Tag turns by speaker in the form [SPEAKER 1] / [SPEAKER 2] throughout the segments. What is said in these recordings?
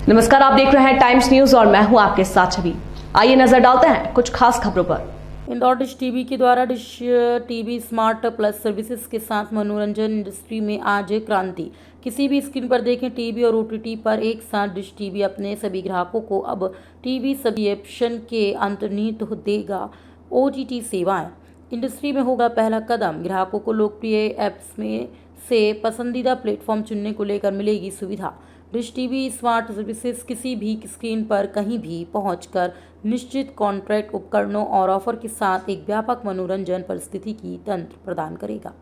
[SPEAKER 1] नमस्कार, आप देख रहे हैं टाइम्स न्यूज और मैं हूं आपके साथ छवि। आइए नजर डालते हैं कुछ खास खबरों पर।
[SPEAKER 2] इंदौर डिश टीवी के द्वारा dish TV smart plus services के साथ मनोरंजन इंडस्ट्री में आज क्रांति। किसी भी स्क्रीन पर देखें टीवी और ओटीटी पर एक साथ डिश टीवी अपने सभी ग्राहकों को अब टीवी सब्सक्रिप्शन के अंतर्निहित देगा ओटीटी सेवाएं। इंडस्ट्री में होगा पहला कदम। ग्राहकों को लोकप्रिय ऐप्स में से पसंदीदा प्लेटफॉर्म चुनने को लेकर मिलेगी सुविधा। डिश टीवी स्मार्ट सर्विसेज किसी भी स्क्रीन पर कहीं भी पहुंचकर निश्चित कॉन्ट्रैक्ट उपकरणों और ऑफर के साथ एक व्यापक मनोरंजन परिस्थिति की तंत्र प्रदान करेगा।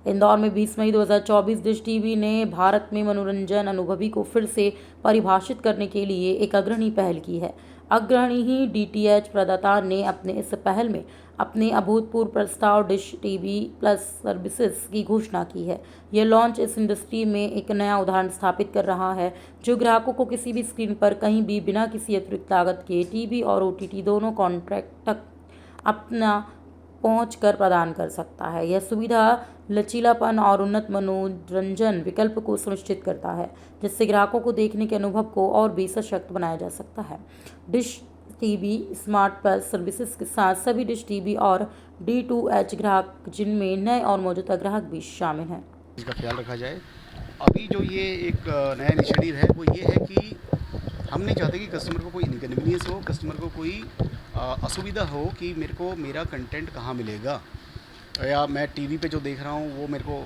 [SPEAKER 2] इंदौर में 20 मई 2024 डिश टीवी ने भारत में मनोरंजन अनुभवी को फिर से परिभाषित करने के लिए एक अग्रणी पहल की है। अग्रणी ही डीटीएच प्रदाता ने अपने इस पहल में अपने अभूतपूर्व प्रस्ताव डिश टीवी प्लस सर्विसेज की घोषणा की है। यह लॉन्च इस इंडस्ट्री में एक नया उदाहरण स्थापित कर रहा है जो ग्राहकों को किसी भी स्क्रीन पर कहीं भी बिना किसी अतिरिक्त लागत के टीवी और ओटीटी दोनों कॉन्ट्रैक्ट तक अपना पहुंच कर प्रदान कर सकता है। यह सुविधा लचीलापन और उन्नत मनोरंजन विकल्प को सुनिश्चित करता है, जिससे ग्राहकों को देखने के अनुभव को और भी सशक्त बनाया जा सकता है। Dish TV smart plus services के साथ सभी डिश टीवी और D2H ग्राहक, जिनमें नए और मौजूदा ग्राहक भी शामिल हैं,
[SPEAKER 3] इसका ख्याल रखा जाए। अभी जो ये एक नया इनिशिएटिव है वो ये है कि हम नहीं चाहते कि कस्टमर को कोई इनकन्वीनियंस हो, कस्टमर को कोई असुविधा हो कि मेरे को मेरा कंटेंट कहाँ मिलेगा, या मैं टीवी पे जो देख रहा हूँ वो मेरे को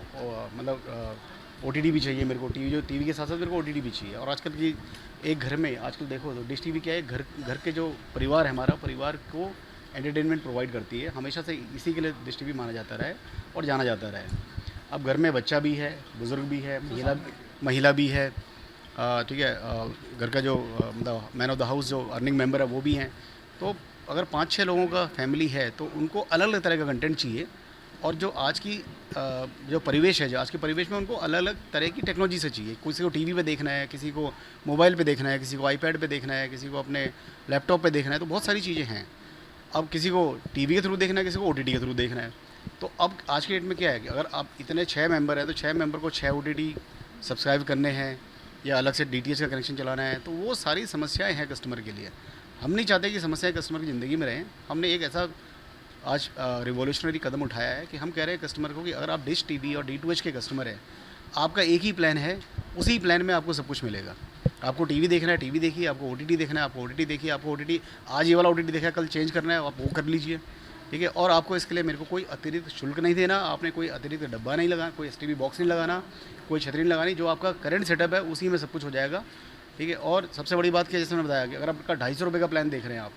[SPEAKER 3] मतलब ओटीटी भी चाहिए मेरे को, टीवी के साथ साथ मेरे को ओटीटी भी चाहिए। और आजकल की एक घर में आजकल देखो तो डिश टीवी क्या है, घर के जो परिवार है, हमारा परिवार को एंटरटेनमेंट प्रोवाइड करती है। हमेशा से इसी के लिए डिश टीवी माना जाता रहा है और जाना जाता रहा है। अब घर में बच्चा भी है, बुज़ुर्ग भी है, महिला भी है, ठीक है, घर का जो मतलब मैन ऑफ द हाउस जो अर्निंग मेंबर है वो भी हैं। तो अगर 5-6 लोगों का फैमिली है तो उनको अलग अलग तरह का कंटेंट चाहिए। और जो आज की जो परिवेश है, जो आज के परिवेश में उनको अलग अलग तरह की टेक्नोलॉजी से चाहिए। किसी को टीवी पे देखना है, किसी को मोबाइल पे देखना है, किसी को आईपैड पे देखना है, किसी को अपने लैपटॉप पे देखना है। तो बहुत सारी चीज़ें हैं। अब किसी को टीवी के थ्रू देखना है, किसी को ओटीटी के थ्रू देखना है। तो अब आज के डेट में क्या है कि अगर आप इतने 6 मेंबर हैं तो 6 मेंबर को 6 ओटीटी सब्सक्राइब करने हैं या अलग से डीटीएच का कनेक्शन चलाना है। तो वो सारी समस्याएं हैं कस्टमर के लिए। हम नहीं चाहते कि समस्याएं कस्टमर की ज़िंदगी में रहें। हमने एक ऐसा आज रिवॉल्यूशनरी कदम उठाया है कि हम कह रहे हैं कस्टमर को कि अगर आप डिश टीवी और D2H के कस्टमर हैं, आपका एक ही प्लान है, उसी प्लान में आपको सब कुछ मिलेगा। आपको टीवी देखना है टीवी देखिए, आपको ओटीटी देखना है आपको ओटीटी देखिए, आपको ओटीटी आज ये वाला ओटीटी देखा है, कल चेंज करना है आप वो कर लीजिए, ठीक है। और आपको इसके लिए मेरे को कोई अतिरिक्त शुल्क नहीं देना, आपने कोई अतिरिक्त डब्बा नहीं लगाना, कोई STV बॉक्स नहीं लगाना, कोई छतरी नहीं लगानी। जो आपका करंट सेटअप है उसी में सब कुछ हो जाएगा, ठीक है। और सबसे बड़ी बात क्या, जैसे मैंने बताया कि अगर आपका 250 रुपये का प्लान देख रहे हैं आप,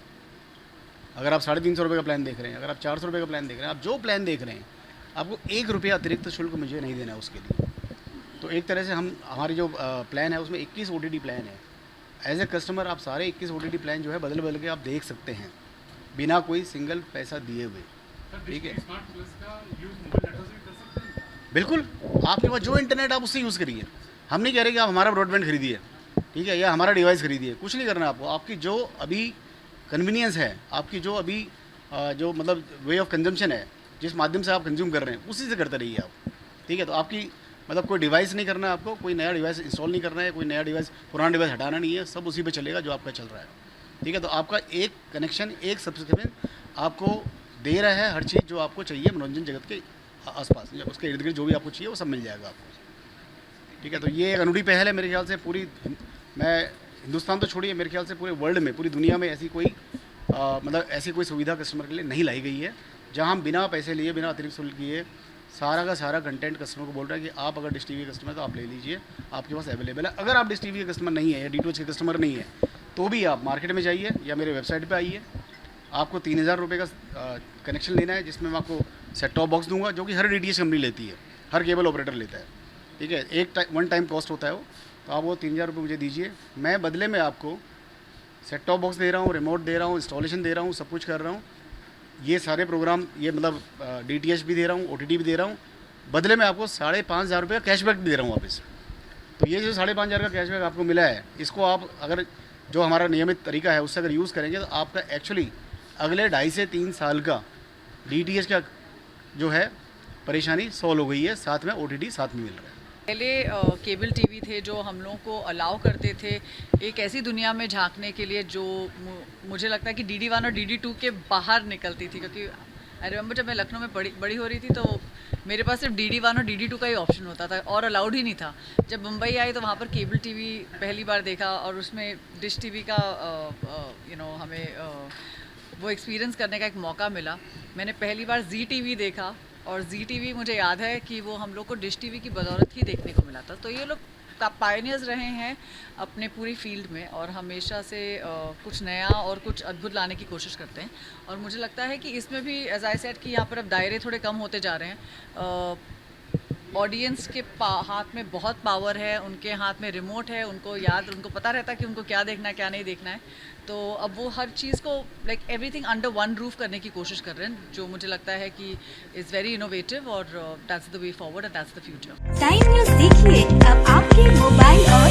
[SPEAKER 3] अगर आप 350 रुपये का प्लान देख रहे हैं, अगर आप 400 रुपये का प्लान देख रहे हैं, आप जो प्लान देख रहे हैं, आपको 1 रुपया अतिरिक्त शुल्क मुझे नहीं देना है उसके लिए। तो एक तरह से हमारी जो प्लान है उसमें 21 OTT प्लान है। एज ए कस्टमर आप सारे 21 OTT प्लान जो है बदल बदल के आप देख सकते हैं बिना कोई सिंगल पैसा दिए हुए, ठीक है। बिल्कुल, आपके पास जो इंटरनेट आप उससे यूज़ करिए। हम नहीं कह रहे कि आप हमारा ब्रॉडबैंड खरीदिए, ठीक है, या हमारा डिवाइस खरीदिए, कुछ नहीं करना आपको। आपकी जो अभी कन्वीनियंस है, आपकी जो अभी जो मतलब वे ऑफ कंजम्पशन है, जिस माध्यम से आप कंज्यूम कर रहे हैं उसी से करते रहिए आप, ठीक है। तो आपकी मतलब कोई डिवाइस नहीं करना है आपको, कोई नया डिवाइस इंस्टॉल नहीं करना है, कोई नया डिवाइस पुराना डिवाइस हटाना नहीं है, सब उसी पे चलेगा जो आपका चल रहा है, ठीक है। तो आपका एक कनेक्शन, एक सब्सक्रिप्शन आपको दे रहा है हर चीज़ जो आपको चाहिए मनोरंजन जगत के आसपास, उसके इर्द गिर्द जो भी आपको चाहिए वो सब मिल जाएगा आपको, ठीक है। तो ये एक अनूठी पहल है मेरे ख्याल से। पूरी मैं हिंदुस्तान तो छोड़िए, मेरे ख्याल से पूरे वर्ल्ड में, पूरी दुनिया में ऐसी कोई मतलब ऐसी कोई सुविधा कस्टमर के लिए नहीं लाई गई है, जहां हम बिना पैसे लिए, बिना अतिरिक्त शुल्क किए सारा का सारा कंटेंट कस्टमर को बोल रहा है कि आप अगर डिश टीवी के कस्टमर तो आप ले लीजिए, आपके पास अवेलेबल है। अगर आप डिश टीवी के कस्टमर नहीं है या D2H के कस्टमर नहीं है तो भी आप मार्केट में जाइए या मेरे वेबसाइट पर आइए। आपको 3000 रुपये का कनेक्शन लेना है, जिसमें मैं आपको सेट टॉप बॉक्स दूंगा, जो कि हर DTH कंपनी लेती है, हर केबल ऑपरेटर लेता है, ठीक है। एक वन टाइम कॉस्ट होता है वो। तो आप वो 3000 रुपये मुझे दीजिए, मैं बदले में आपको सेट टॉप बॉक्स दे रहा हूँ, रिमोट दे रहा हूँ, इंस्टॉलेशन दे रहा हूँ, सब कुछ कर रहा हूँ। ये सारे प्रोग्राम, ये मतलब DTH भी दे रहा हूँ, OTT भी दे रहा हूँ। बदले में आपको 5500 रुपये का कैशबैक भी दे रहा हूँ वापस। तो ये जो 5500 का कैशबैक आपको मिला है, इसको आप अगर जो हमारा नियमित तरीका है उससे अगर यूज़ करेंगे तो आपका एक्चुअली अगले 2.5 से 3 साल का DTH का जो है परेशानी सॉल्व हो गई है, साथ में OTT साथ में मिल रहा है।
[SPEAKER 4] पहले केबल टीवी थे जो हम लोगों को अलाउ करते थे एक ऐसी दुनिया में झांकने के लिए जो मुझे लगता है कि DD1 और DD2 के बाहर निकलती थी, क्योंकि आई रिमेंबर जब मैं लखनऊ में बड़ी हो रही थी तो मेरे पास सिर्फ DD1 और DD2 का ही ऑप्शन होता था और अलाउड ही नहीं था। जब मुंबई आई तो वहाँ पर केबल टीवी पहली बार देखा और उसमें डिश टीवी का हमें वो एक्सपीरियंस करने का एक मौका मिला। मैंने पहली बार ZTV देखा और ZTV मुझे याद है कि वो हम लोग को डिश टीवी की बदौलत ही देखने को मिला था। तो ये लोग पायनियर्स रहे हैं अपने पूरी फील्ड में और हमेशा से कुछ नया और कुछ अद्भुत लाने की कोशिश करते हैं। और मुझे लगता है कि इसमें भी एज आई सेड कि यहाँ पर अब दायरे थोड़े कम होते जा रहे हैं। ऑडियंस के हाथ में बहुत पावर है, उनके हाथ में रिमोट है, उनको पता रहता है कि उनको क्या देखना है क्या नहीं देखना है। तो अब वो हर चीज़ को like everything under one roof करने की कोशिश कर रहे हैं, जो मुझे लगता है कि इज़ वेरी इनोवेटिव और that's the way forward and that's the future.
[SPEAKER 5] Time news देखिए अब आपके मोबाइल और